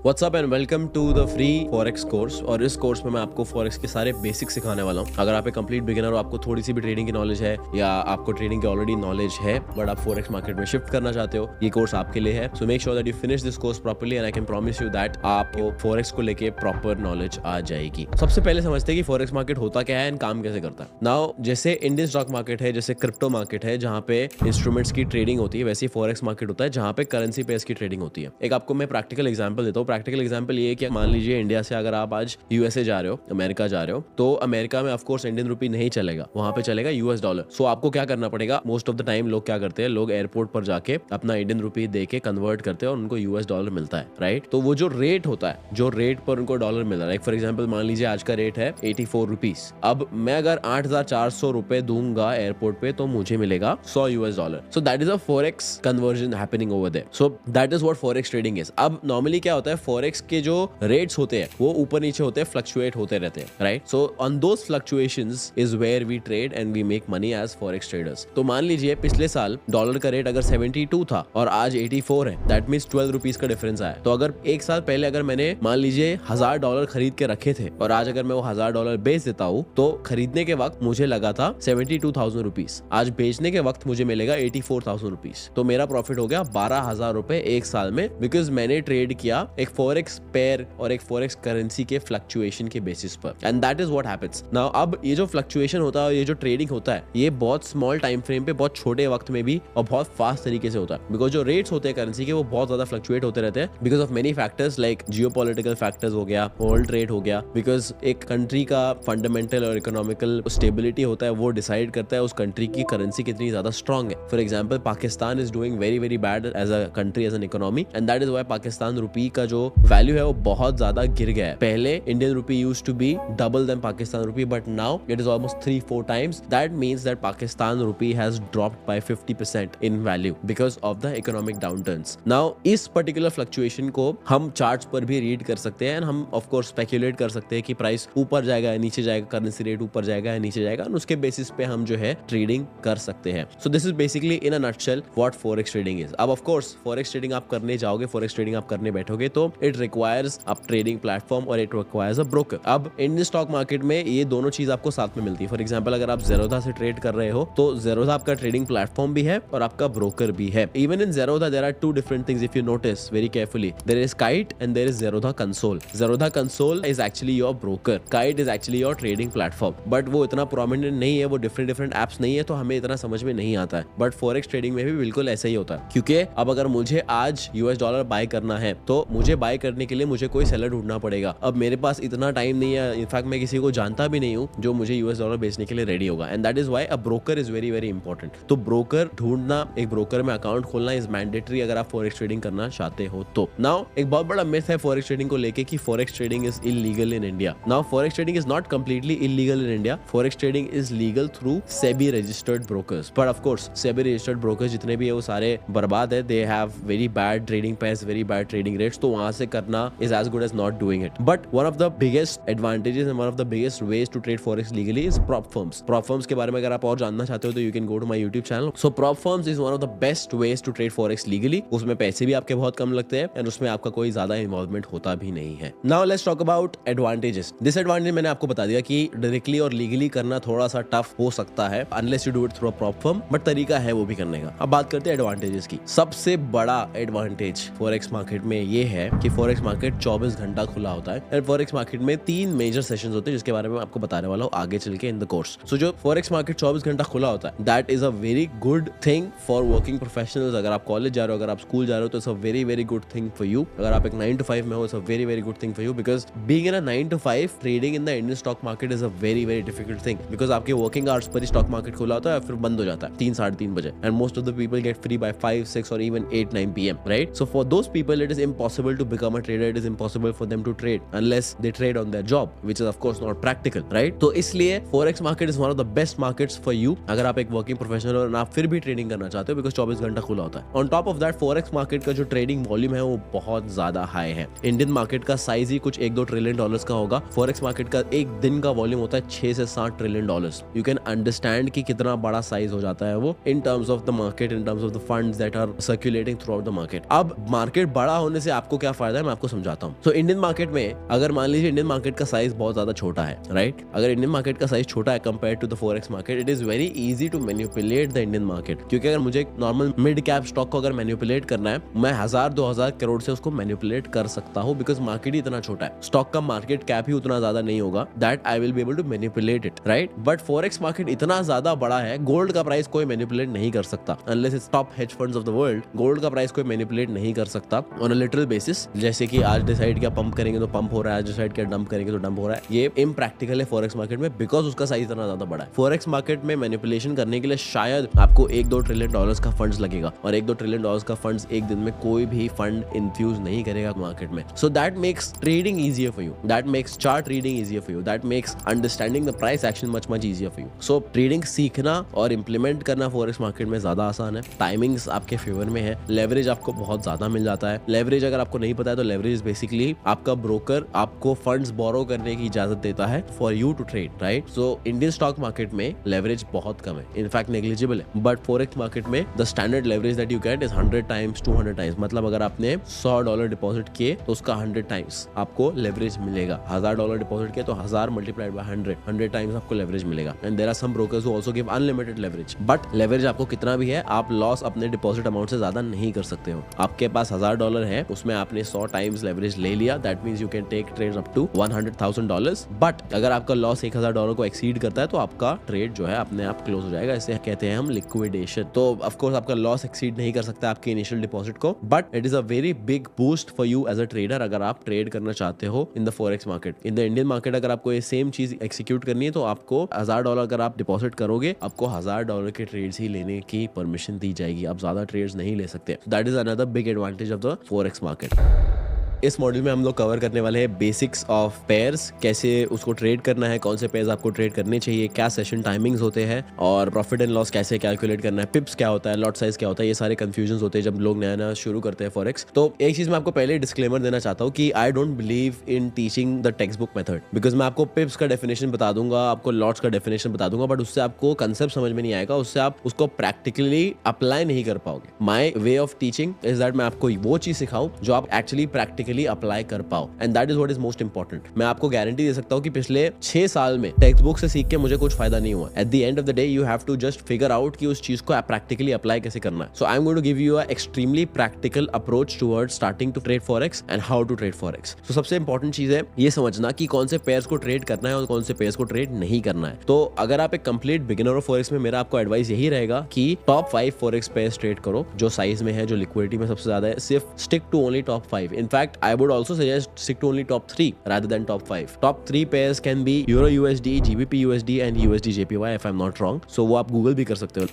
WhatsApp and welcome to the free forex course. और इस course में मैं आपको फॉरेक्स के सारे बेसिक्स सिखाने वाला हूँ। अगर आप एक कंप्लीट बिगिनर हो, आपको थोड़ी सी भी ट्रेडिंग की नॉलेज है या आपको ट्रेडिंग की ऑलरेडी नॉलेज है बट आप फॉरेक्स मार्केट में शिफ्ट करना चाहते हो, ये कोर्स आपके लिए है। So make sure that you finish this course properly and I can promise you that आपको फॉरेक्स को लेके प्रॉपर नॉलेज आ जाएगी। सबसे पहले समझते हैं कि फॉरेक्स मार्केट होता क्या है एंड काम कैसे करता है। नाउ जैसे इंडियन स्टॉक मार्केट है, जैसे क्रिप्टो मार्केट है जहाँ पे इंस्ट्रूमेंट्स की ट्रेडिंग होती है, वैसे ही फॉरेक्स मार्केट होता है जहाँ पे करेंसी पेयर्स की ट्रेडिंग होती है। एक आपको मैं प्रैक्टिकल एग्जांपल देता हूँ। प्रैक्टिकल एग्जांपल ये है कि मान लीजिए इंडिया से अगर आप आज यूएसए जा रहे हो, अमेरिका जा रहे हो, तो अमेरिका में ऑफ कोर्स इंडियन रुपी नहीं चलेगा, वहां पे चलेगा यूएस डॉलर। सो आपको क्या करना पड़ेगा, मोस्ट ऑफ द टाइम लोग क्या करते हैं, लोग एयरपोर्ट पर जाके अपना इंडियन रुपी दे के कन्वर्ट करते हैं और उनको यूएस डॉलर मिलता है, राइट। तो वो जो रेट होता है, जो रेट पर उनको डॉलर मिल रहा है, फॉर एग्जाम्पल मान लीजिए आज का रेट है 84 रुपीज। अब मैं अगर 8,400 रुपए दूंगा एयरपोर्ट पे तो मुझे मिलेगा 100 US dollar. So that is a forex conversion happening over there. So that is what forex trading is. अब नॉर्मली क्या होता है, फॉरेक्स के जो रेट्स होते हैं वो ऊपर नीचे होते हैं, फ्लक्चुएट होते रहते हैं, right. So on those fluctuations is where we trade and we make money as forex traders. तो मान लीजिए पिछले साल डॉलर का रेट अगर 72 था और आज 84 है, दैट मींस 12 रुपीज का डिफरेंस आया। तो अगर एक साल पहले अगर मैंने मान लीजिए $1000 खरीद के रखे थे और आज अगर मैं वो $1000 बेच देता हूँ, तो खरीदने के वक्त मुझे लगा था 72,000 रुपीज, आज बेचने के वक्त मुझे मिलेगा 84,000 रुपीज। तो मेरा प्रॉफिट हो गया 12,000 रुपए एक साल में, बिकॉज मैंने ट्रेड किया एक फॉरेक्स पेयर और एक फॉरेक्स करेंसी के फ्लक्चुएशन के बेसिस पर। And that is what happens now. अब ये जो फ्लक्चुएशन होता है, ये जो ट्रेडिंग होता है, ये बहुत स्मॉल टाइम फ्रेम पे, बहुत छोटे वक्त में भी और बहुत फास्ट तरीके से होता है, बिकॉज जो रेट्स होते हैं करेंसी के वो बहुत ज्यादा फ्लक्चुएट होते रहते हैं because of many factors like geopolitical factors हो गया, वर्ल्ड ट्रेड हो गया। बिकॉज एक कंट्री का फंडामेंटल और इकोनॉमिकल स्टेबिलिटी होता है, वो डिसाइड करता है उस कंट्री की करेंसी कितनी ज्यादा स्ट्रांग है। For example Pakistan is doing very very bad as a country, as an economy, and that is why Pakistan rupee का जो वैल्यू है वो बहुत ज्यादा गिर गया है। पहले Indian rupee used to be double then Pakistan rupee, but now it is almost 3-4 times. That means that Pakistan rupee has dropped by 50% in value because of the economic downturns. Now इस particular fluctuation को हम charts पर भी read कर सकते हैं, and हम of course speculate कर सकते हैं कि प्राइस ऊपर जाएगा या नीचे जाएगा, करेंसी रेट ऊपर जाएगा या नीचे जाएगा, और उसके बेसिस पे हम जो है ट्रेडिंग कर सकते हैं। So this is basically in a nutshell what forex trading is. अब of course forex trading आप करने जाओगे, forex trading आप करने बैठोगे तो it requires a trading platform और it requires a broker. अब इंडियन स्टॉक मार्केट में ये दोनों चीज आपको साथ में मिलती है। फॉर एग्जांपल अगर आप ज़ेरोधा से ट्रेड कर रहे हो तो ज़ेरोधा आपका ट्रेडिंग प्लेटफॉर्म भी है और आपका ब्रोकर भी है। Even in Zerodha there are two different things if you notice very carefully. There is Kite and there is Zerodha console. Zerodha console is actually your broker, Kite is actually your trading platform, but वो इतना prominent नहीं है, वो different apps नहीं है, तो हमें इतना समझ में नहीं आता है। बट फॉरेक्स ट्रेडिंग में भी बिल्कुल ऐसा ही होता है, क्योंकि अब अगर मुझे आज यूएस डॉलर बाय करना है तो मुझे बाय करने के लिए मुझे कोई सेलर ढूंढना पड़ेगा। अब मेरे पास इतना टाइम नहीं है, इनफैक्ट मैं किसी को जानता भी नहीं हूँ जो मुझे यूएस डॉलर बेचने के लिए रेडी होगा, and that is why a broker is very very important. तो ब्रोकर ढूंढना, एक ब्रोकर में अकाउंट खोलना इज मैंडेटरी अगर आप फॉरेक्स ट्रेडिंग करना चाहते हो तो। नाउ एक बहुत बड़ा मिथ है फॉरेक्स ट्रेडिंग को लेके कि forex trading is illegal in India. Now forex trading is not completely illegal in India. Forex trading is legal through SEBI registered brokers, but of course SEBI registered brokers जितने भी है वो सारे बर्बाद है। They have very bad trading price, very bad trading rates, तो वहां से करना is as good as not doing it. But one of the biggest advantages and one of the biggest ways to trade forex legally is prop firms. Prop firms के बारे में अगर आप और जानना चाहते हो तो you can go to my YouTube channel. So prop firms is one of the best ways to trade forex legally. उसमें पैसे भी आपके बहुत कम लगते हैं एंड उसमें आपका कोई ज्यादा इन्वॉल्वमेंट होता भी नहीं है। Now let's talk about advantages. Disadvantage मैंने आपको बता दिया कि डायरेक्टली और लीगली करना थोड़ा सा टफ हो सकता है unless you do it through a prop firm, but तरीका है वो भी करने का। अब बात करते हैं एडवांटेजेस की। सबसे बड़ा एडवांटेज फॉरेक्स मार्केट में ये है कि फॉरेक्स मार्केट 24 घंटा खुला होता है एंड फॉरेक्स मार्केट में 3 मेजर सेशंस होते हैं जिसके बारे में आपको बताने वाला हूँ आगे चल के इन द कोर्स। सो जो फॉरेक्स मार्केट 24 घंटा खुला होता है, that is a very good thing for working professionals. अगर आप कॉलेज जा रहे हो, अगर आप स्कूल जा रहे हो, तो it's a very very good thing for you. अगर आप एक 9 to 5 में हो, it's a very very good thing for you, because being in a 9 to 5 trading in the Indian stock market is a very very difficult thing, because आपके working hours per ही stock market खुला होता है, फिर बंद हो जाता है 3-3:30 बजे, and most of the people get free by 5-6 और even 8-9 PM, right. So for those people it is impossible to become a trader, it is impossible for them to trade unless they trade on their job, which is of course not practical, right. तो इसलिए forex market is one of the best markets for you अगर आप एक working professional हो और आप फिर भी ट्रेडिंग करना चाहते हो, बिकॉज 24 घंटा खुला होता है। On top of that forex market का जो ट्रेडिंग वॉल्यूम है वो बहुत ज्यादा हाई है। इंडियन मार्केट का साइज ही कुछ 1-2 ट्रिलियन डॉलर्स का होगा, फॉरेक्स मार्केट का एक दिन का वॉल्यूम होता है 6 से 7 trillion dollars. You can understand कि कितना बड़ा साइज हो जाता है वो in terms of the market, in terms of the funds that are circulating throughout the market. अब मार्केट बड़ा होने से आपको क्या क्या फायदा है मैं आपको समझाता हूँ। सो इंडियन मार्केट में अगर मान लीजिए इंडियन मार्केट का साइज बहुत ज्यादा छोटा है, राइट, अगर इंडियन मार्केट का साइज छोटा है compare to the forex market, it is very easy to manipulate the Indian market. क्योंकि अगर मुझे एक नॉर्मल मिड कैप स्टॉक को अगर मैनिपुलेट करना है, मैं 1000-2000 करोड़ से उसको मैनिपुलेट कर सकता हूँ, बिकॉज मार्केट ही इतना छोटा है, स्टॉक का मार्केट कैप ही उतना ज्यादा नहीं होगा that I will be able to manipulate it, right. But forex market इतना ज्यादा बड़ा है, गोल्ड का प्राइस कोई मैनिपुलेट नहीं कर सकता unless its top hedge funds of the world. Gold का प्राइस कोई मैनिपुलेट नहीं कर सकता ऑन अ लिटरल बेसिस, जैसे कि आज डिसाइड किया पंप करेंगे तो पंप हो रहा है, आज डिसाइड किया डंप करेंगे तो डंप हो रहा है। ये इम्प्रैक्टिकल है फॉरेक्स मार्केट में, बिकॉज उसका साइज इतना ज्यादा बड़ा है। फॉरेक्स मार्केट में मैनिपुलेशन करने के लिए शायद आपको 1-2 ट्रिलियन डॉलर्स का फंड्स लगेगा, और 1-2 ट्रिलियन डॉलर्स का फंड्स एक दिन में कोई भी फंड इन्फ्यूज नहीं करेगा मार्केट में। So that makes trading easier for you, that makes chart reading easier for you, that makes understanding the price action much easier for you. So trading सीखना और इंप्लीमेंट करना फॉरेक्स मार्केट में ज्यादा आसान है, टाइमिंग्स आपके favour में है, लेवरेज आपको बहुत ज्यादा मिल जाता है। लेवरेज अगर आपको नहीं पता है तो लेवरेज बेसिकली आपका ब्रोकर आपको फंड्स बोरो करने की इजाजत देता है for you to trade, right. So Indian stock market में लेवरेज बहुत कम है, इनफैक्ट नेग्लिजिबल है, बट फॉरेक्स मार्केट में the standard leverage that you get is 100 times 200 times. मतलब अगर आपने $100 डिपॉजिट किए तो उसका 100 टाइम्स आपको लेवरेज मिलेगा। $1000 डिपॉजिट किए तो 1000 मल्टीप्लाइड बाय 100 टाइम्स आपको लेवरेज मिलेगा। And there are some brokers who also give unlimited leverage, but leverage आपको कितना भी है, आप लॉस अपने डिपॉजिट अमाउंट से ज्यादा नहीं कर सकते हो। आपके पास $1000 है, उसमें आपने 100 टाइम्स लेवरेज ले लिया, that means you can take trades up to $100,000। But अगर आपका लॉस $1000 को एक्सीड करता है तो आपका ट्रेड जो है अपने आप क्लोज हो जाएगा। इसे कहते हैं हम लिक्विडेशन। तो ऑफ कोर्स आपका लॉस एक्सीड नहीं कर सकता आपके इनिशियल डिपॉजिट को, but it is a very big boost for you as a trader अगर आप ट्रेड करना चाहते हो in the forex market. In the Indian market अगर आपको ये सेम चीज एक्सिक्यूट करनी है तो आपको $1000 अगर आप डिपॉजिट करोगे, आपको $1000 के ट्रेड्स ही लेने की परमिशन दी जाएगी, आप ज्यादा ट्रेड्स नहीं ले सकते। That is another big advantage of the forex market. इस मॉड्यूल में हम लोग कवर करने वाले हैं बेसिक्स ऑफ पेयर्स, कैसे उसको ट्रेड करना है, कौन से पेयर्स आपको ट्रेड करने चाहिए, क्या सेशन टाइमिंग्स होते हैं, और प्रॉफिट एंड लॉस कैसे कैलकुलेट करना है, पिप्स क्या होता है, लॉट साइज क्या होता है। ये सारे कंफ्यूजन होते हैं जब लोग नया नया शुरू करते हैं फॉरेक्स। तो एक चीज मैं आपको पहले डिस्क्लेमर देना चाहता हूँ कि I don't believe in teaching the text book method, because मैं आपको पिप्स का डेफिनेशन बता दूंगा, आपको लॉट्स का डेफिनेशन बता दूंगा, बट उससे आपको कंसेप्ट समझ में नहीं आएगा, उससे आप उसको प्रैक्टिकली अप्लाई नहीं कर पाओगे। My way of teaching is that मैं आपको वो चीज सिखाऊं जो आप एक्चुअली प्रैक्टिकली अप्लाई कर पाओ, and that is what is most important. मैं आपको गारंटी दे सकता हूँ कि पिछले 6 साल में टेक्स्ट बुक से सीख के मुझे कुछ फायदा नहीं हुआ। At the end of the day you have to just figure out कि उस चीज को प्रैक्टिकली अप्लाई कैसे करना है। So I am going to give you a extremely practical approach towards starting to trade forex and how to trade forex. तो सबसे important चीज है ये समझना कि कौन से पेयर्स को ट्रेड करना है और कौन से पेयर्स को ट्रेड नहीं करना है। तो अगर आप एक कंप्लीट बिगिनर ऑफ फॉरेक्स में, मेरा आपको एडवाइस यही रहेगा कि टॉप 5 फॉरेक्स पेयर्स ट्रेड करो जो साइज में है, जो लिक्विडिटी में सबसे ज्यादा है। सिर्फ stick to only top 5। In fact I would also suggest stick to only top 3 rather than top 5. Top 3 pairs can be Euro USD, GBP USD and USD JPY if I'm not wrong. So वो आप Google भी कर सकते हो।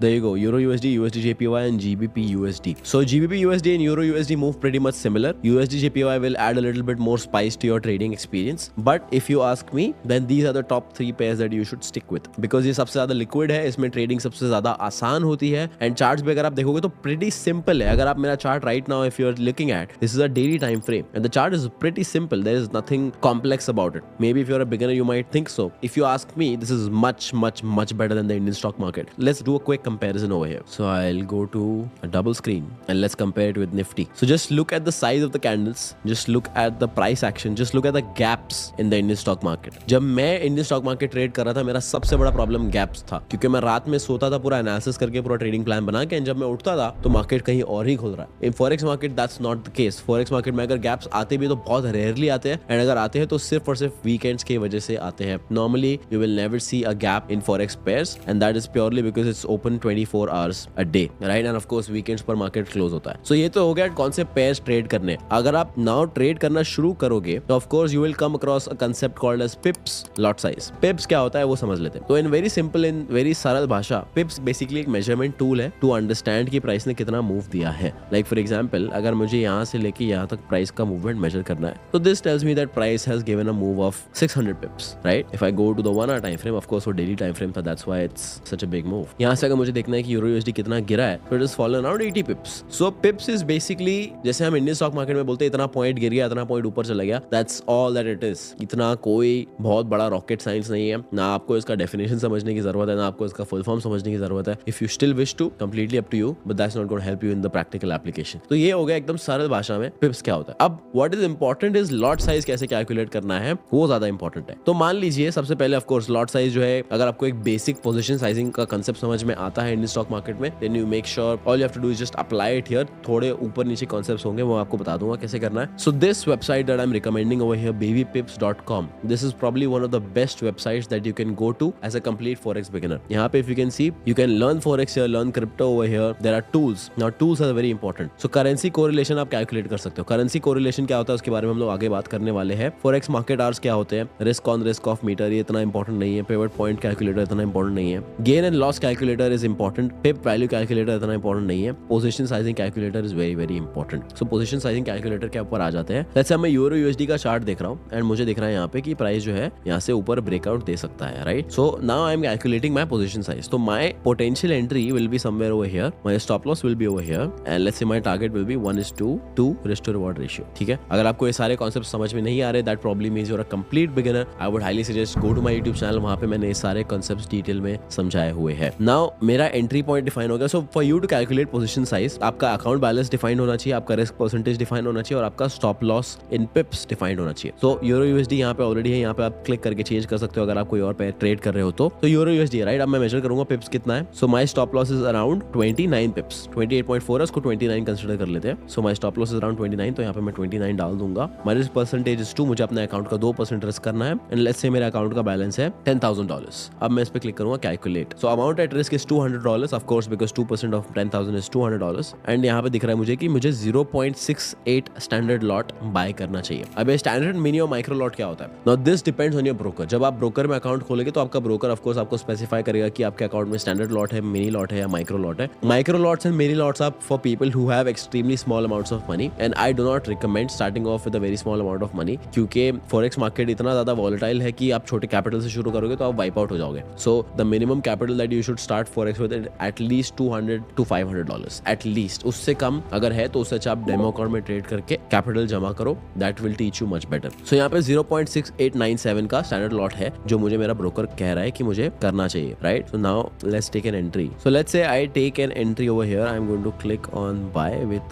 There you go, Euro USD, USD JPY and GBP USD. So GBP USD and Euro USD move pretty much similar. USD JPY will add a little bit more spice to your trading experience. But if you ask me, then these are the top 3 pairs that you should stick with. Because ये सबसे ज़्यादा liquid है, इसमें trading सबसे ज़्यादा आसान होती है, and charts भी अगर आप देखोगे तो pretty simple है। अगर आप मेरा chart right now if you are looking at, this is a daily time frame and the chart is pretty simple. There is nothing complex about it. Maybe if you are a beginner you might think so. If you ask me, this is much better than the Indian stock market. Let's do a quick comparison over here. So I'll go to a double screen and let's compare it with Nifty. So just look at the size of the candles, just look at the price action, just look at the gaps in the Indian stock market. जब मैं Indian stock market trade कर रहा था, मेरा सबसे बड़ा problem gaps था, क्योंकि मैं रात में सोता था पूरा एनालिसिस करके, पूरा ट्रेडिंग प्लान बना के, जब मैं उठता था तो मार्केट कहीं और ही खुल रहा है। In forex market that's not the case. Forex market में अगर गैप्स आते भी तो बहुत रेयरली आते हैं, एंड अगर आते हैं तो सिर्फ और सिर्फ वीकेंड्स की वजह से आते हैं। Normally you will never see a gap in forex pairs and that is purely because it's open 24 hours a day, right? And of course weekends पर मार्केट क्लोज होता है। So ये तो हो गया कौन से पेयर्स ट्रेड करने। अगर आप नाउ ट्रेड करना शुरू करोगे तो of course you will come across a concept called as pips lot size. pips क्या होता है वो समझ लेते हैं। तो in very simple, in very सरल भाषा, pips basically एक measurement tool है to understand कि प्राइस ने कितना मूव दिया है। Like for example, अगर मुझे यहाँ से लेके यहाँ तक प्राइस का मूवमेंट मेजर करना है तो this tells me that price has given a move of 600 pips, right? If I go to the 1 hour time frame, of course वो daily time frame था, that's why it's such a big move. यहाँ से अगर मुझे मुझे देखना है कि यूरो यूएसडी कितना गिरा है, तो it is fallen around 80 पिप्स। So पिप्स is basically जैसे हम इंडियन स्टॉक मार्केट में बोलते हैं इतना पॉइंट गिर गया, इतना पॉइंट ऊपर चला गया, that's all that it is. इतना कोई बहुत बड़ा रॉकेट साइंस नहीं है, ना आपको इसका डेफिनेशन समझने की जरूरत है, ना आपको इसका फुल फॉर्म समझने की जरूरत है। If you still wish to, completely up to you, but that's not going to help you in the practical application. तो ये हो गया एकदम सरल भाषा में पिप्स क्या होता है। अब what is important is lot size कैसे कैलकुलेट करना है, वो ज्यादा इंपॉर्टेंट है। तो मान लीजिए सबसे पहले ऑफ कोर्स लॉट साइज जो है, अगर आपको एक बेसिक पोजीशन साइजिंग का कांसेप्ट समझ में आता है इंडियन स्टॉक मार्केट में, then you make sure all you have to do is just apply it here. थोड़े ऊपर नीचे कांसेप्ट्स होंगे, वो आपको बता दूंगा कैसे करना है। So this website that I am recommending over here, babypips.com, this is probably one of the best websites that you can go to as a complete forex beginner. यहाँ पे if you can see, you can learn forex here, learn crypto over here. There are tools. Now tools are very important. So currency correlation आप calculate कर सकते हो। currency correlation क्या होता है उसके बारे में हम लोग आगे बात करने वाले हैं। forex market hours क्या होते हैं, risk on risk off meter ये इतना important नहीं है, pivot point calculator इतना important नहीं है, gain and loss calculator is important, pip value calculator इतना important नहीं है, position sizing calculator is very very important. So position sizing calculator के ऊपर आ जाते हैं। जैसे मैं यूरो यूएसडी का चार्ट देख रहा हूँ एंड मुझे दिख रहा है यहाँ पे कि प्राइस जो है यहाँ से ऊपर ब्रेकआउट दे सकता है, right. So now I am calculating my position size. तो my potential entry will be somewhere over here, my stop loss will be over here, and let's say my target will be 1:2 risk to reward ratio. ठीक है, अगर आपको ये सारे concept समझ में नहीं आ रहे, that problem means you are a complete beginner, I would highly suggest go to my YouTube channel, वहां पे मैंने ये सारे कॉन्सेप्ट्स डिटेल में समझाए हुए हैं। नाउ मेरा एंट्री पॉइंट डिफाइन हो गया। So for you to calculate position size, आपका अकाउंट बैलेंस डिफाइन होना चाहिए, आपका रिस्क परसेंटेज डिफाइन होना चाहिए, और आपका स्टॉप लॉस इन पिप्स डिफाइंड होना चाहिए। सो यूरो यूएसडी यहाँ पे ऑलरेडी है, यहाँ पे आप क्लिक करके चेंज कर सकते हो अगर आप कोई और पे ट्रेड कर रहे हो तो यूरो यूएसडी राइट। अब मैं मेजर करूंगा पिप्स कितना है। So my stop loss is around 29 पिप्स, 28.4 है, उसको 29 कंसीडर कर लेते हैं। So my stop loss is around 29, तो यहाँ पे मैं 29 डाल दूंगा। माय रिस्क परसेंटेज इज 2, मुझे अपने अकाउंट का 2% रिस्क करना है, एंड लेट्स से मेरे अकाउंट का बैलेंस है $10,000। अब मैं इस पे क्लिक करूंगा calculate. So amount at risk is $200 of course, because 2% of 10,000 is $200, and यहाँ पे दिख रहा है मुझे कि मुझे 0.68 स्टैंडर्ड लॉट बाय करना चाहिए। अब ये स्टैंडर्ड मिनी और माइक्रो लॉट क्या होता है? Now this depends on your broker. जब आप ब्रोकर में अकाउंट खोलेंगे तो आपका ब्रोकर ऑफ कोर्स आपको स्पेसिफाई करेगा कि आपके अकाउंट में स्टैंडर्ड लॉट है, मिनी लॉट है या माइक्रो लॉट है। Micro lots and mini lots are for people who have extremely small amounts of money, and I do not recommend starting off with a very small amount of money, क्योंकि forex market इतना ज्यादा volatile है कि आप छोटे capital से शुरू करोगे तो आप वाइप आउट हो जाओगे। So the minimum capital that you should start forex with at least $200 to $500 at least. उससे कम अगर है तो उससे अच्छा आप डेमो अकाउंट में ट्रेड करके कैपिटल जमा करो, that will teach you much better. So यहाँ पे 0.6897 का स्टैंडर्ड लॉट है जो मुझे मेरा ब्रोकर कह रहा है कि मुझे करना चाहिए, right. So now let's take an entry. So let's say I take an entry over here, I am going to click on buy with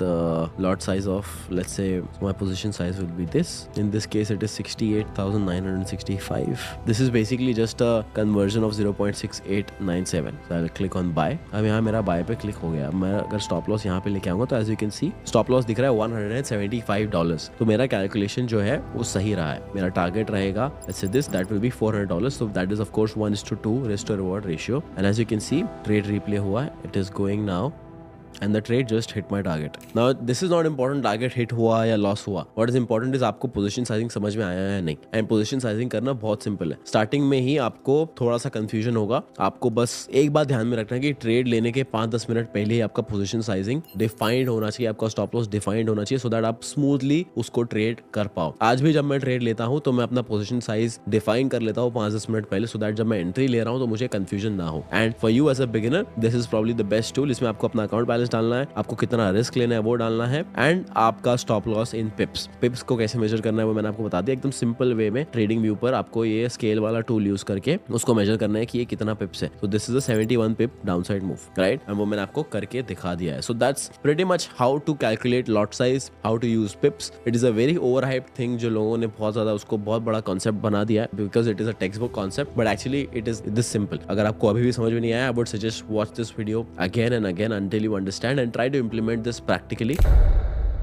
lot size of, let's say my position size will be this, in this case it is 68,965। This is basically just a conversion of 0.6897। So I will click on buy. अब यहाँ मेरा bye पे click हो गया। मैं अगर stop loss यहाँ पे लेके आऊंगा तो as you can see stop loss दिख रहा है $175। तो मेरा कैलकुलेशन जो है वो सही रहा है। मेरा टारगेट रहेगा this that will be $400, so that is of course 1:2 risk to reward ratio, and as you can see trade replay हुआ है, it is going now and the trade just hit my target. Now this is not important target hit हुआ या loss हुआ, what is important is आपको position sizing समझ में आया है या नहीं। एंड पोजीशन साइजिंग करना बहुत सिंपल है। स्टार्टिंग में ही आपको थोड़ा सा कंफ्यूजन होगा, आपको बस एक बात ध्यान में रखना है कि ट्रेड लेने के 5-10 मिनट पहले ही आपका पोजीशन साइजिंग डिफाइंड होना चाहिए, आपका स्टॉप लॉस डिफाइंड होना चाहिए, सो दैट आप स्मूथली उसको ट्रेड कर पाओ। आज भी जब मैं ट्रेड लेता हूं तो मैं अपना पोजीशन साइज डिफाइन कर लेता हूं 5-10 मिनट पहले, सो दैट जब मैं एंट्री ले रहा हूं तो मुझे कंफ्यूजन ना हो। And for you as a beginner this is probably the best tool. इसमें आपको अपना अकाउंट बैलेंस डालना है, आपको कितना रिस्क लेना है वो डालना है, एंड आपका स्टॉप लॉस इन पिप्स। पिप्स को कैसे मेजर करना है वो मैंने आपको बता दिया एकदम सिंपल वे में। ट्रेडिंग व्यू पर आपको ये स्केल वाला टूल यूज करके उसको मेजर करना है कि ये कितना पिप्स है। तो this is a 71 pip downside move, right, and वो मैंने आपको करके दिखा दिया है। So that's pretty much how to calculate lot size, how to use pips. It is a very overhyped thing जो लोगों ने बहुत ज्यादा उसको बहुत बड़ा कॉन्सेप्ट बना दिया है, because it is a text book concept, but actually it is this simple. अगर आपको अभी भी समझ में नहीं आया, आई would suggest watch this video again and again until you understand and try to implement this practically.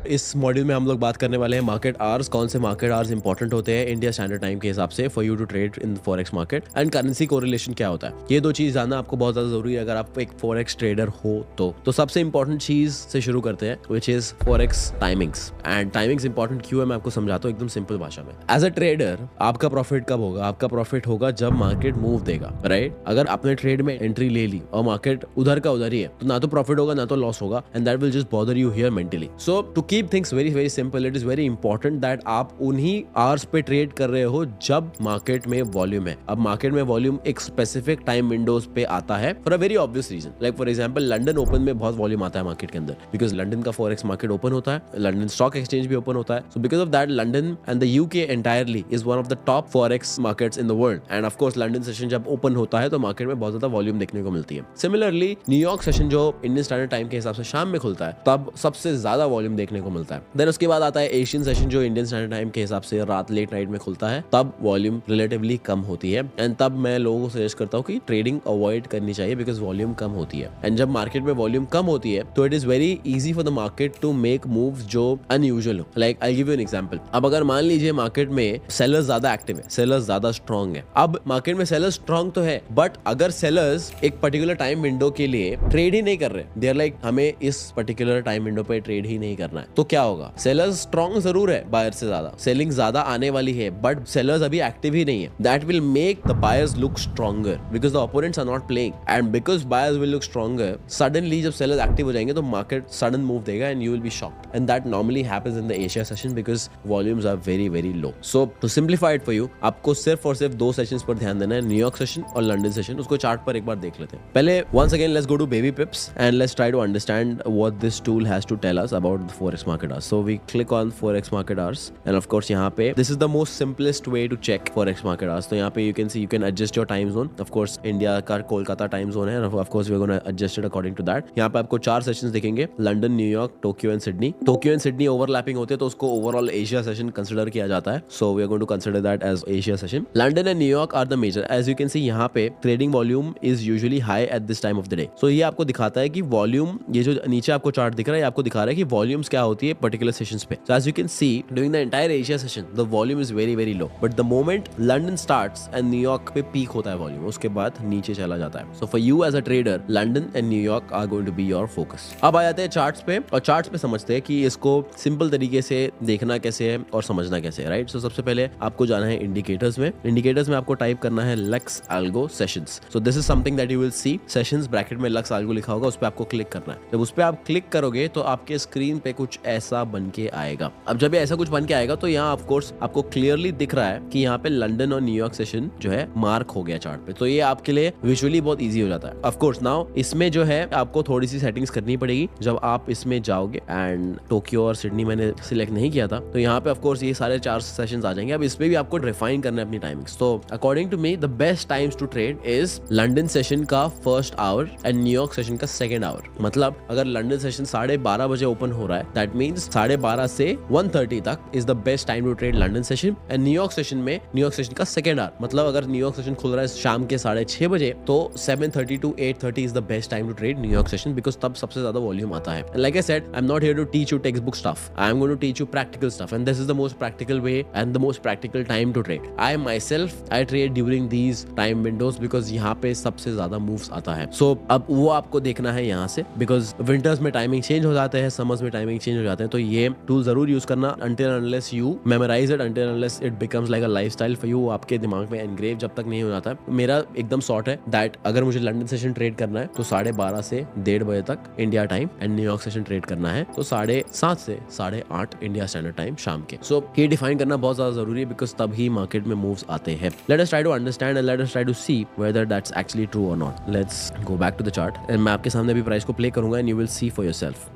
इस मॉड्यूल में हम लोग बात करने वाले हैं मार्केट आवर्स, कौन से मार्केट आवर्स इंपॉर्टेंट होते हैं इंडिया स्टैंडर्ड टाइम के हिसाब से for you to trade in forex market, and currency correlation क्या होता है। ये दो चीज जानना आपको बहुत ज्यादा जरूरी है अगर आप एक फॉरेक्स ट्रेडर हो तो सबसे इंपॉर्टेंट चीज से शुरू करते हैं, which is forex timings. And timings important क्यों है मैं आपको समझाता हूँ एकदम सिंपल भाषा में। एज अ ट्रेडर आपका प्रॉफिट कब होगा? आपका प्रॉफिट होगा जब मार्केट मूव देगा, राइट। अगर आपने ट्रेड में एंट्री ले ली और मार्केट उधर का उधर ही है तो ना तो प्रॉफिट होगा ना तो लॉस होगा, and that will just bother you here mentally. So to keep things very very simple, it is very important that आप उन्हीं आवर्स पे ट्रेड कर रहे हो जब मार्केट में वॉल्यूम है। अब मार्केट में वॉल्यूम एक स्पेसिफिक टाइम विंडोज पे आता है for a very obvious reason. Like for example London open में बहुत वॉल्यूम आता है मार्केट के अंदर, बिकॉज लंदन का फॉरेक्स मार्केट ओपन होता है, लंदन स्टॉक एक्सचेंज भी ओपन होता है। So because of that London and the UK entirely is one of the top forex markets in the world. And of course London session जब open होता है तो market में बहुत ज्यादा वॉल्यूम देखने को मिलती है। सिमिलरली न्यूयॉर्क सेशन जो इंडियन स्टैंडर्ड टाइम के हिसाब से शाम में खुलता है तब सबसे ज्यादा वॉल्यूम देखने को मिलता है। देन उसके बाद आता है एशियन सेशन जो इंडियन स्टैंडर्ड टाइम के हिसाब से रात लेट नाइट में खुलता है, तब वॉल्यूम रिलेटिवली कम होती है। एंड तब मैं लोगों को सजेस्ट करता हूँ कि ट्रेडिंग अवॉइड करनी चाहिए बिकॉज वॉल्यूम कम होती है। एंड जब मार्केट में वॉल्यूम कम होती है तो it is very easy for the market to make moves जो अनयूजुअल हो। Like I give you an example. अब अगर मान लीजिए मार्केट में सेलर्स ज्यादा एक्टिव है, सेलर्स ज्यादा स्ट्रांग है। अब मार्केट में सेलर्स स्ट्रांग तो है, बट अगर सेलर्स एक पर्टिकुलर टाइम विंडो के लिए ट्रेड ही नहीं कर रहे, दे आर लाइक हमें इस पर्टिकुलर टाइम विंडो पे ट्रेड ही नहीं करना है, तो क्या होगा? सेलर्स स्ट्रांग जरूर है बायर से ज्यादा, सेलिंग ज्यादा आने वाली है, बट सेलर्स अभी एक्टिव ही नहीं है। That will make the buyers look stronger because the opponents are not playing. And because buyers will look stronger, suddenly जब सेलर्स एक्टिव हो जाएंगे तो मार्केट सडन मूव देगा and you will be shocked. And that normally happens in the Asia session because volumes are very very low. So to simplify it for you, आपको सिर्फ और सिर्फ दो सेशंस पर ध्यान देना है, न्यूयॉर्क सेशन और लंदन सेशन। उसको चार्ट पर एक बार देख लेते हैं। पहले once again let's go to baby pips and let's try to understand what this tool has to tell us about the forex market hours. So we click on forex market hours and of course यहाँ पे this is the most simplest way to check forex market hours. तो यहाँ पे you can see you can adjust your time zone. Of course India का Kolkata time zone है, of course we're going to adjust it according to that. यहाँ पे आपको 4 sessions दिखेंगे, London, New York, Tokyo and Sydney. Tokyo and Sydney overlapping होते हैं तो उसको ओवरऑल एशिया सेशन कंसिडर किया जाता है। So we are going to consider that as Asia session. London and New York are the major. As you can see यहाँ पे trading volume is usually high at this time of the day. So ये आपको दिखाता है कि volume, ये जो नीचे आपको चार्ट दिख रहा है, ये आपको दिखा रहा है कि वॉल्यूम्स क्या होती है पर्टिकुलर सेशंस पे। So as you can see during the entire Asia session the volume is very very low, but the moment London starts and New York पे पीक होता है वॉल्यूम, उसके बाद नीचे चला जाता है। So for you as a trader London and New York are going to be your focus. अब आ जाते हैं चार्ट्स पे, और चार्ट्स पे समझते हैं कि इसको सिंपल तरीके से देखना कैसे है और समझना कैसे है, राइट। सो सबसे पहले आपको जाना है इंडिकेटर्स में। इंडिकेटर्स में आपको टाइप करना है lux algo sessions. So this is something that you will C, sessions bracket में लक्स एल्गो लिखा होगा, उस पे आपको क्लिक करना है। जब उस पे आप क्लिक करोगे तो आपके स्क्रीन पे कुछ ऐसा बन के आएगा। अब जब ये ऐसा कुछ बन के आएगा तो यहाँ ऑफ कोर्स आपको क्लियरली दिख रहा है कि यहाँ पे लंदन और न्यूयॉर्क सेशन जो है मार्क हो गया चार्ट पे, तो ये आपके लिए विजुअली बहुत ईजी हो जाता है। ऑफ कोर्स नाउ इसमें जो है आपको थोड़ी सी सेटिंग्स करनी पड़ेगी जब आप इसमें जाओगे। एंड टोक्यो और सिडनी मैंने सिलेक्ट नहीं किया था, तो यहाँ पे ऑफ कोर्स ये सारे 4 सेशंस आ जाएंगे। अब इसमें भी आपको रिफाइन करना है अपनी टाइमिंग्स। तो according to me the best times to trade is London session का first hour and New York session का सेकंड आवर। मतलब अगर लंदन सेशन 12:30 बजे ओपन हो रहा है, दैट मींस 12:30 से 1:30 तक is the best time to trade London session. And New York session में न्यूयॉर्क सेशन का सेकंड आवर, मतलब अगर न्यूयॉर्क सेशन खुल रहा है शाम के 6:30 बजे, तो 7:30 to 8:30 is the best time to trade New York session, because तब सबसे ज्यादा वॉल्यूम आता है। Like I said, I am not here to teach you textbook stuff, I am going to teach you practical stuff, and this is the most practical way and the most practical time to trade. I myself I trade during these time windows because यहाँ पे सबसे ज्यादा moves आता है। सो अब वो आपको देखना है यहाँ से, बिकॉज विंटर्स में टाइमिंग चेंज हो जाते हैं, समर्स में टाइमिंग चेंज हो जाते हैं, तो ये टूल जरूर यूज करना until unless you memorize it, until unless it becomes like a lifestyle for you, आपके दिमाग में एनग्रेव जब तक नहीं हो जाता। मेरा एकदम शॉर्ट है दैट अगर मुझे लंदन सेशन ट्रेड करना है तो 12:30 से 1:30 बजे तक India time, and New York session trade करना है तो 7:30 से 8:30 इंडिया स्टैंडर्ड टाइम शाम के। सो ये डिफाइन करना बहुत ज्यादा जरूरी है बिकॉज तभी मार्केट में मूव्स आते हैं। Let us try to understand and let us try to see whether that's actually true और not. Let's go back to the chart and मैं आपके सामने अभी प्राइस को प्ले करूंगा and you will see for yourself.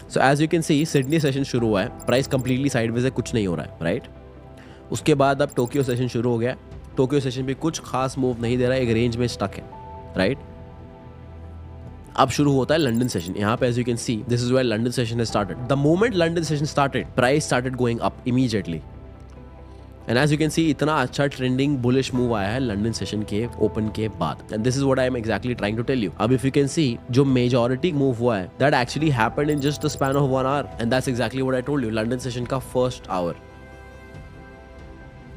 So as you can see Sydney session शुरू हुआ है, प्राइस कंप्लीटली साइडवेज है, कुछ नहीं हो रहा है, राइट। उसके बाद अब टोक्यो सेशन शुरू हो गया, टोक्यो सेशन भी कुछ खास मूव नहीं दे रहा है, एक रेंज में स्टक है, राइट। अब शुरू होता है लंदन सेशन। यहाँ पे as you can see this is where London session has started. The moment London session started, price started going up immediately, and as you can see इतना अच्छा ट्रेंडिंग बुलिश मूव आया है London session के open के बाद, and this is what I am exactly trying to tell you. अब if you can see जो majority move हुआ है that actually happened in just the span of 1 hour, and that's exactly what I told you. London session का first hour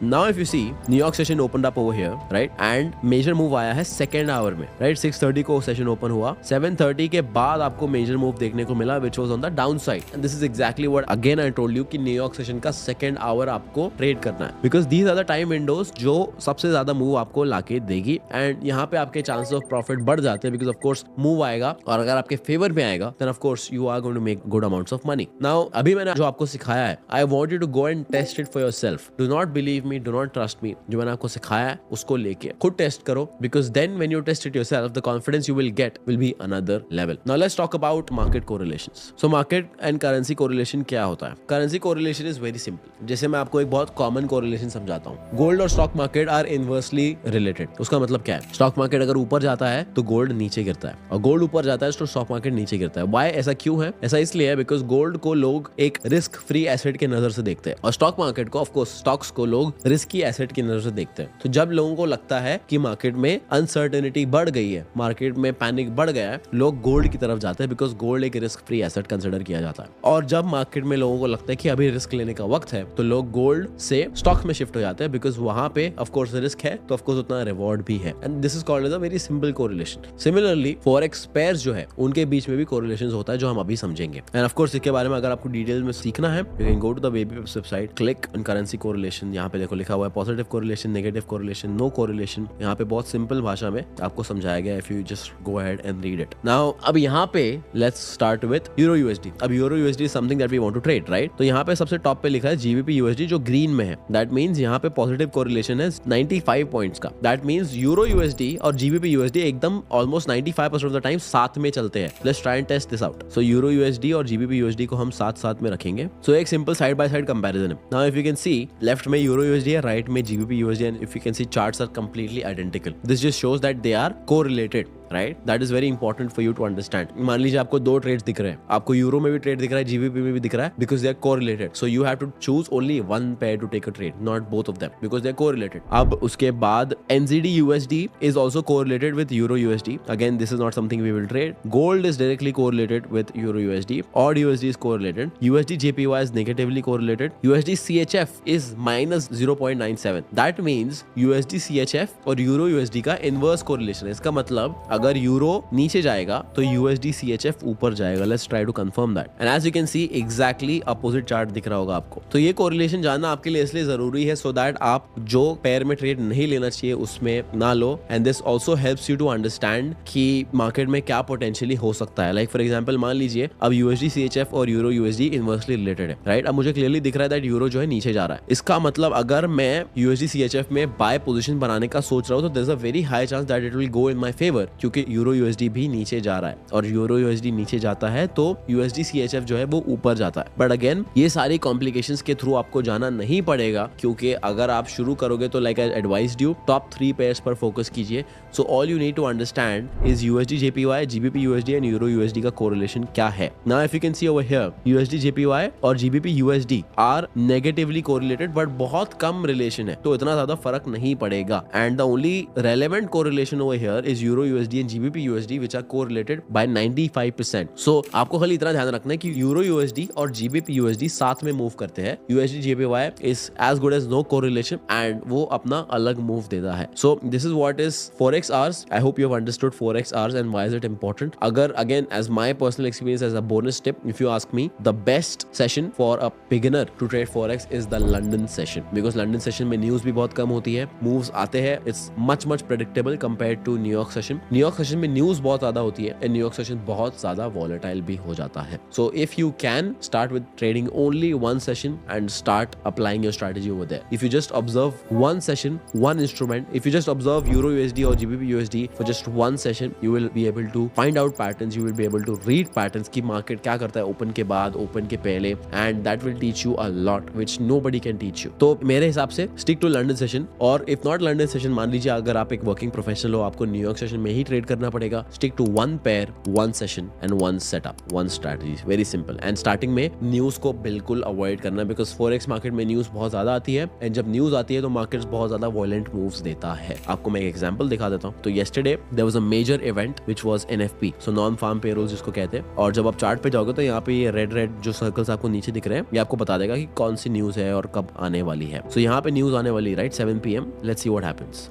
now if you see New York session opened up over here, right, and major move आया है second hour में, right, 6:30 को session open हुआ, 7:30 के बाद आपको major move देखने को मिला which was on the downside, and this is exactly what again I told you कि न्यूयॉर्क सेशन का सेकंड आवर आपको ट्रेड करना है, because these are the time windows जो सबसे ज्यादा मूव आपको लाके देगी, एंड यहाँ पे आपके चांसेस ऑफ प्रॉफिट बढ़ जाते हैं, बिकॉज ऑफ कोर्स मूव आएगा, और अगर आपके फेवर में आएगा then of course you are going to make good amounts of money. Now अभी मैंने जो आपको सिखाया है, I want you to go and test it for yourself, do not believe me, do not trust me, जो मैंने आपको सिखाया है उसको लेके खुद टेस्ट करो, because then when you test it yourself the confidence you will get will be another level. Now let's talk about market correlations. So market and currency correlation क्या होता है? Currency correlation is very simple. जैसे मैं आपको एक बहुत common correlation समझाता हूँ, गोल्ड और stock market are inversely related. उसका मतलब क्या है? स्टॉक मार्केट अगर ऊपर जाता है तो गोल्ड नीचे गिरता है, और गोल्ड ऊपर जाता है तो स्टॉक मार्केट नीचे गिरता है। व्हाई? ऐसा क्यों है? ऐसा इसलिए है बिकॉज गोल्ड को लोग एक रिस्क फ्री एसेट के नजर से देखते हैं, और स्टॉक मार्केट को, ऑफ कोर्स स्टॉक्स को लोग रिस्की एसेट की नजर से देखते हैं। तो जब लोगों को लगता है कि मार्केट में अनसर्टेनिटी बढ़ गई है, मार्केट में पैनिक बढ़ गया है, लोग गोल्ड की तरफ जाते हैं, बिकॉज गोल्ड एक रिस्क फ्री एसेट कंसिडर किया जाता है। और जब मार्केट में लोगों को लगता है कि अभी रिस्क लेने का वक्त है, तो लोग गोल्ड से स्टॉक में शिफ्ट हो जाते हैं, बिकॉज वहां पे ऑफ कोर्स रिस्क है, तो ऑफ कोर्स उतना रिवॉर्ड भी है, and this is called as a very simple correlation. Similarly forex pairs जो है उनके बीच में भी कोरिलेशन होता है, जो हम अभी समझेंगे। एंड ऑफ कोर्स इसके बारे में अगर आपको डिटेल में सीखना है, you can go to the website website, click on currency correlation. यहाँ पे देखो लिखा हुआ है positive correlation, negative correlation, no correlation. यहाँ पे बहुत सिंपल भाषा में आपको समझाया गया, if you just go ahead and read it. Now अब यहाँ पे let's start with euro USD. अब euro USD is something that we want to trade, right? तो यहाँ पे सबसे टॉप पे लिखा है जीबीपी यूएसडी, जो ग्रीन में है। दैट मींस यहाँ पे पॉजिटिव कोरिलेशन है 95 पॉइंट्स का। दैट मींस यूरो यूएसडी और जीबीपी यूएसडी एकदम ऑलमोस्ट 95% ऑफ द टाइम साथ में चलते हैं। Let's try and test this out. So euro USD और जीबीपी यूएसडी को हम साथ में रखेंगे। सो एक simple side by side comparison है। Now if you can see, left में यूरो यूएसडी है, राइट में GBP USD, and if you can see charts are completely identical. This just shows that they are correlated, right? That is very important for you to understand. मान लीजिए आपको दो trades दिख रहे हैं, आपको यूरो में भी ट्रेड दिख रहा है, जीबीपी में भी दिख रहा है, because they are correlated. So you have to choose only one pair to take a trade, not both of them, because they are correlated. अब उसके बाद NZD USD is also correlated with euro USD. Again this is not something we will trade. Gold is directly correlated with euro USD, और USD is correlated. USD JPY is negatively correlated. USD CHF is -0.97। That means USD CHF और euro USD का inverse correlation है। इसका मतलब अगर euro नीचे जाएगा तो यूएसडी सीएचएफ ऊपर जाएगा। Let's try to confirm that, and as you can see exactly opposite chart दिख रहा होगा आपको। तो ये कोरिलेशन जानना आपके लिए इसलिए जरूरी है, सो दैट आप जो पेयर में ट्रेड नहीं लेना चाहिए उसमें ना लो, and this also helps you to understand कि मार्केट में क्या पोटेंशियली हो सकता है। लाइक फॉर एग्जाम्पल मान लीजिए अब यूएसडी सीएचएफ और यूरो यूएसडी इनवर्सली रिलेटेड है, राइट? अब मुझे क्लियरली दिख रहा है दैट यूरो जो है नीचे जा रहा है। इसका मतलब अगर मैं यूएसडी सीएचएफ में बाय पोजीशन बनाने का सोच रहा हूं, तो there is a very high chance that it will go in my favour, क्योंकि यूरो यूएसडी भी नीचे जा रहा है, और यूरो यूएसडी नीचे जाता है तो यूएसडी सीएचएफ जो है वो ऊपर जाता है। बट अगेन ये सारी कॉम्प्लिकेशंस के थ्रू आपको जाना नहीं पड़ेगा, क्योंकि अगर आप शुरू करोगे तो like I advised you, top 3 pairs पर फोकस कीजिए। So all you need to understand is USD JPY, GBP USD and euro USD का कोरिलेशन क्या है। Now if you can see over here, USD JPY और GBP USD are negatively correlated, but बहुत कम relation है, तो इतना ज्यादा फर्क नहीं पड़ेगा। And the only relevant correlation over here is euro USD and GBP USD which are correlated by 95%. So आपको खाली इतना ध्यान रखना है कि यूरो यूएसडी और जीबीपी यूएसडी साथ में मूव करते हैं। USD JPY is as good as no correlation and वो अपना अलग मूव देता है। So this is what is forex hours. I hope you have understood forex hours and why is it important. अगर again as my personal experience as a bonus tip, if you ask me, the best session for a beginner to trade forex is the London session, because London session में news भी बहुत कम होती है, moves आते हैं, it's much predictable compared to New York session. New York session में news बहुत ज्यादा होती है, एंड न्यूयॉर्क सेशन बहुत ज्यादा वॉलेटाइल भी हो जाता है। So if you can start with trading only one session and start applying your strategy over there. If you just observe one session, one instrument, if you just observe euro USD और GBP USD for just one session, you will be able to find out patterns, you will be able to read patterns की market क्या करता है open के बाद, open के पहले, and that will teach you a lot which nobody can teach you. तो मेरे हिसाब से स्टिक टू लंदन सेशन, और इफ नॉट लंदन सेशन, मान लीजिए अगर आप एक वर्किंग प्रोफेशनल हो, आपको न्यूयॉर्क सेशन में ही ट्रेड करना पड़ेगा. Stick to one pair, one session and one setup, one strategy. Very simple. And starting में न्यूज को बिल्कुल अवॉइड करना, बिकॉज फॉरेक्स मार्केट में न्यूज बहुत ज्यादा आती है एंड जब न्यूज आती है तो मार्केट्स बहुत ज्यादा वॉयलेंट मूव्स देता है. आपको मैं एक एग्जांपल दिखा देता हूँ. तो yesterday there was a major event which was NFP, so non farm payroll जिसको कहते हैं. और जब आप चार्ट पे जाओगे तो यहाँ पे ये रेड रेड जो सर्कल्स आपको नीचे दिख रहे हैं, ये आपको बता देगा कि कौन सी न्यूज है और कब आने वाली है. सो यहाँ पे न्यूज आने वाली, right, 7 PM. Let's see what happens.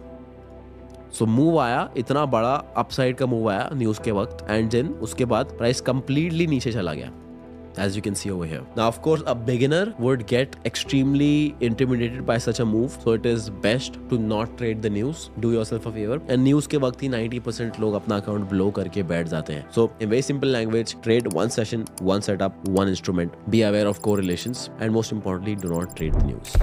So move आया, इतना बड़ा अपसाइड का मूव आया न्यूज के वक्त, एंड देन उसके बाद प्राइस कंप्लीटली नीचे चला गया, as you can see over here. Now, of course, a beginner would get extremely intimidated by such a move, so it is best to not trade the news. Do yourself a favor. And news के वक्त ही 90% लोग अपना account blow करके बैठ जाते हैं. So, in very simple language, trade one session, one setup, one instrument. Be aware of correlations, and most importantly, do not trade the news.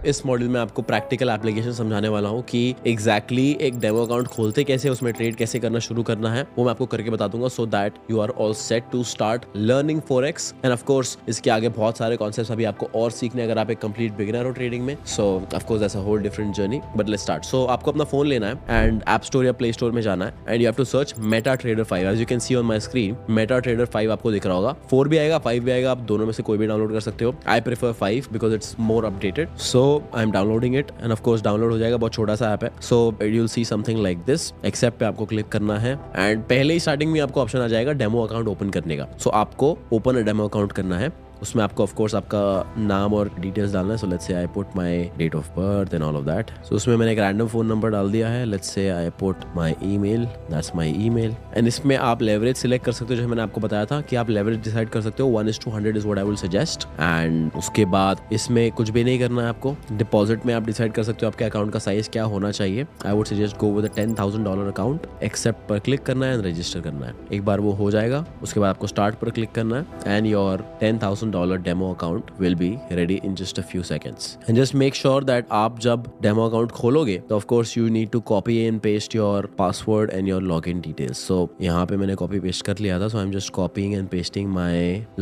इस module में आपको प्रैक्टिकल एप्लीकेशन समझाने वाला हूँ कि एग्जैक्टली एक डेमो अकाउंट खोलते कैसे, उसमें ट्रेड कैसे करना शुरू करना है, वो मैं आपको करके बता दूंगा, so that you are all set to start learning forex. And of course इसके आगे बहुत सारे कॉन्सेप्ट्स अभी आपको और सीखने, अगर आप एक कंप्लीट बिगिनर हो ट्रेडिंग में. So of course that's a whole different journey, but let's start. So आपको अपना फोन लेना है एंड ऐप स्टोर या प्ले स्टोर में जाना है and you have to search MetaTrader 5. As you can see on my screen, MetaTrader 5 आपको दिख रहा होगा. 4 भी आएगा, 5 भी आएगा, आप दोनों में से कोई भी डाउनलोड कर सकते हो. I prefer 5 because it's more updated. So I M downloading it and of course download हो जाएगा. बहुत छोटा सा ऐप है. So you'll see something like this. Accept पे आपको क्लिक करना है एंड पहले ही स्टार्टिंग में आपको ऑप्शन आ जाएगा डेमो अकाउंट ओपन करने का. So आपको ओपन अ डेमो अकाउंट करना है. उसमें आपको ऑफ कोर्स आपका नाम और डिटेल्स डालना है. So let's say I put my date of birth and all of that. So उसमें मैंने एक रैंडम फोन नंबर डाल दिया है. Let's say I put my email, that's my email. And इसमें आप लेवरेज सिलेक्ट कर सकते हो, जो मैंने आपको बताया था कि आप लेवरेज डिसाइड कर सकते हो. 1:100 is what I will suggest. And उसके बाद इसमें कुछ भी नहीं करना है आपको. डिपॉजिट में आप डिसाइड कर सकते हो आपके अकाउंट का साइज क्या होना चाहिए. I would suggest go with $10,000 account. Accept पर क्लिक करना है एंड रजिस्टर करना है. एक बार वो हो जाएगा उसके बाद आपको स्टार्ट पर क्लिक करना है and your $10,000 demo account will be ready in just a few seconds. And just make sure that आप जब demo account खोलोगे तो of course you need to copy and paste your password and your login details. So यहाँ पे मैंने copy paste कर लिया था. So I'm just copying and pasting my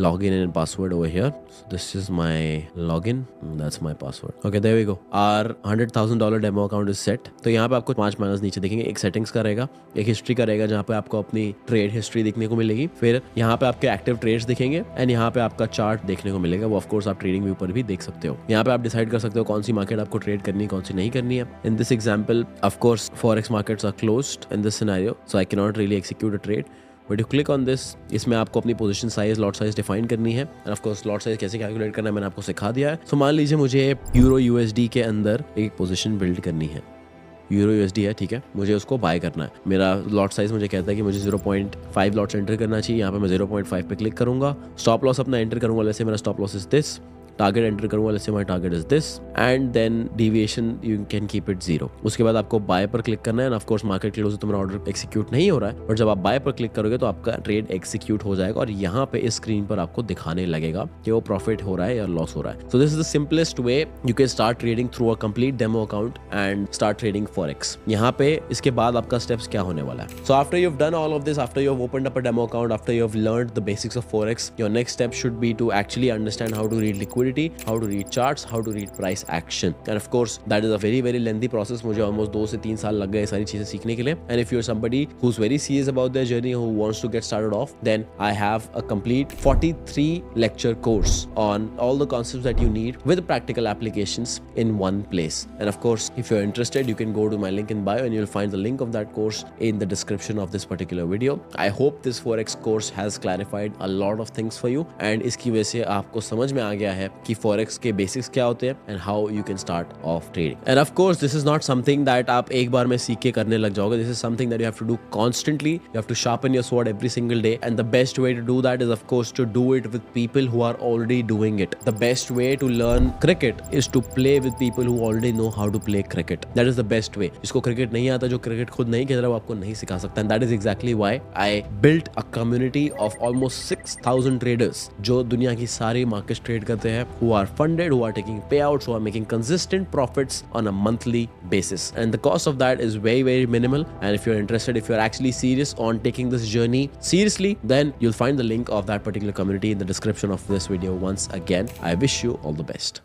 login and password over here. So this is my login. That's my password. Okay, there we go. Our $100,000 demo account is set. तो यहाँ पे आपको 5 minus नीचे दिखेंगे. एक settings का रहेगा, एक history का रहेगा जहाँ पे आपको अपनी trade history दिखने को मिलेगी. फिर यहाँ पे आपके active trades दिखेंगे एंड यहाँ पे आपका चार्ट देखने को मिलेगा. वो ऑफ कोर्स आप ट्रेडिंग व्यू पर भी देख सकते हो. यहाँ पे आप डिसाइड कर सकते हो कौन सी मार्केट आपको ट्रेड करनी है, कौन सी नहीं करनी है. In this example of course forex markets are closed in this scenario, so I can not really execute a trade. But you click on this. इसमें आपको अपनी position size, lot size define करनी है. And of course lot size कैसे calculate करना है मैंने आपको सिखा दिया है. सो मान लीजिए मुझे यूरो USD के अंदर एक पोजीशन बिल्ड करनी है. यूरो USD है, ठीक है, मुझे उसको बाय करना है. मेरा लॉट साइज मुझे कहता है कि मुझे 0.5 लॉट्स एंटर करना चाहिए. यहाँ पे मैं 0.5 पे क्लिक करूंगा. स्टॉप लॉस अपना एंटर करूंगा. जैसे मेरा stop loss is this. Target enter करूंगा. Let's say my target is this and then deviation you can keep it 0. उसके बाद आपको बाय पर क्लिक करना है. And of course market close है तो मेरा ऑर्डर एक्सिक्यूट नहीं हो रहा है, बट जब आप बाय पर क्लिक करोगे तो आपका ट्रेड एक्सिक्यूट हो जाएगा और यहाँ पे इस स्क्रीन पर आपको दिखाने लगेगा कि वो प्रॉफिट हो रहा है या लॉस हो रहा है. So this is the simplest way you can start trading through a complete demo account and start trading forex. यहाँ पे इसके बाद आपका स्टेप्स क्या होने वाला है. So after you have done all of this, after you have opened up a demo account, after you have learned the basics of forex, your next step should be to actually understand how to read liquidity, how to read charts, how to read price action. And of course that is a very lengthy process. मुझे almost 2 से 3 साल लग गए सारी चीजें सीखने के लिए. And if you're somebody who's very serious about their journey, who wants to get started off, then I have a complete 43 lecture course on all the concepts that you need with practical applications in one place. And of course if you're interested, you can go to my link in bio and you'll find the link of that course in the description of this particular video. I hope this Forex course has clarified a lot of things for you and इसकी वजह से आपको समझ में आ गया है कि Forex के बेसिक्स क्या होते हैं and how you can start off trading. And of course this is not something that आप एक बार में सीख के करने लग जाओगे. This is something that you have to do constantly. You have to sharpen your sword every single day and the best way to do that is of course to do it with people who are already doing it. The best way to learn cricket is to play with people who already know how to play cricket. That is the best way. जिसको cricket नहीं आता, जो cricket खुद नहीं खेल रहा, वो आपको नहीं सिखा सकता. And that is exactly why I built a community of almost 6,000 traders जो दुनिया की सारी मार्केट ट्रेड करते हैं, who are funded, who are taking payouts, who are making consistent profits on a monthly basis. And the cost of that is very minimal. And if you're interested, if you're actually serious on taking this journey seriously, then you'll find the link of that particular community in the description of this video. Once again, I wish you all the best.